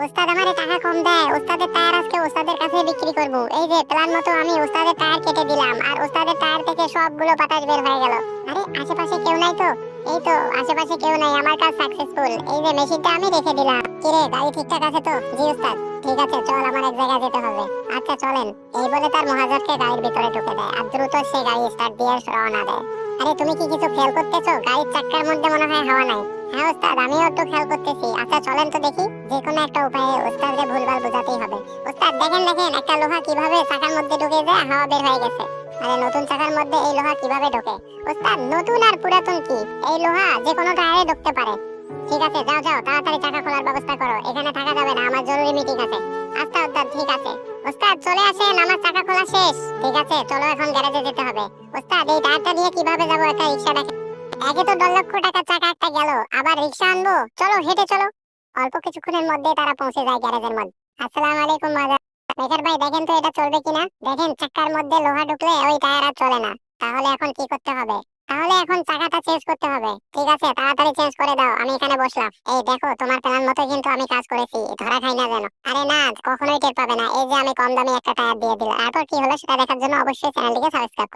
ওস্তাদ আমারে টাকা কম দেয়, ওস্তাদের টায়ার আজকে ওস্তাদের কাছে বিক্রি করব। এই যে প্ল্যান মতো আমি ওস্তাদের টায়ার কেটে দিলাম, আর ওস্তাদের টায়ার থেকে সবগুলো বাতাস বের হয়ে গেল। আরে আশেপাশে কেউ নাই তো? এই তো, আশেপাশে কেউ নাই, আমার কাজ সাকসেসফুল। এই যে মেশিনটা আমি রেখে দিলাম। কিরে, গাড়ি ঠিকঠাক আছে তো? জি ওস্তাদ। ঠিক আছে, চল, আমার এক জায়গায় যেতে হবে। আচ্ছা চলেন। এই বলে তার মহাজরকে গাড়ির ভিতরে ঢুকে দেয় আর দ্রুত সে গাড়ি স্টার্ট দিয়ে রওনা দেয়। আরে তুমি কি কিছু খেয়াল করতেছো? গাড়ির চাক্কার মধ্যে মনে হয় হাওয়া নাই। হ্যাঁ ওস্তাদ, আমিও একটু খেয়াল করতেছি। আচ্ছা চলেন তো দেখি। যে কোনো একটা উপায়ে ওস্তাদকে ভুলভাল বোঝাতেই হবে। ওস্তাদ দেখেন দেখেন, একটা লোহা কিভাবে চাকার মধ্যে ঢুকে যায়, হাওয়া বের হয়ে গেছে। আরে নতুন চাকার মধ্যে এই লোহা কিভাবে ঢোকে? ওস্তাদ নতুন আর পুরাতন কি, এই লোহা যে কোনো টায়ারে ঢুকতে পারে। ঠিক আছে, যাও যাও, তাড়াতাড়ি চাকা খোলার ব্যবস্থা করো। এখানে থাকা যাবে না, আমার জরুরি মিটিং আছে। আচ্ছা ওস্তাদ, ঠিক আছে। ওস্তাদ চলে আসেন, আমার চাকা খোলা শেষ। ঠিক আছে, চলো এখন গ্যারেজে যেতে হবে। ওস্তাদ এই টায়ারটা নিয়ে কিভাবে যাবো? একটা রিকশা ডাকে। একে তো 10 লক্ষ টাকা চাকা একটা গেল, আবার রিকশা আনবো? চলো হেঁটে চলো। অল্প কিছুক্ষণের মধ্যে তারা পৌঁছে যায় গ্যারেজের মধ্যে। আসসালামু আলাইকুম মাদার। মেকার ভাই দেখেন তো এটা চলবে কিনা। দেখেন চাকার মধ্যে লোহা ঢুকলে ওই টায়ার আর চলে না। তাহলে এখন কি করতে হবে? তাহলে এখন চাকাটা চেঞ্জ করতে হবে। ঠিক আছে, তাড়াতাড়ি চেঞ্জ করে দাও, আমি এখানে বসলাম। এই দেখো, তোমার প্ল্যান মতো কিন্তু আমি কাজ করেছি, ধরা খাই না যেন। আরে না, কখনোই টের পাবে না। এই যে আমি কম দামি একটা টায়ার দিয়ে দিলাম। এরপর কি হলো সেটা দেখার জন্য অবশ্যই চ্যানেলটিকে সাবস্ক্রাইব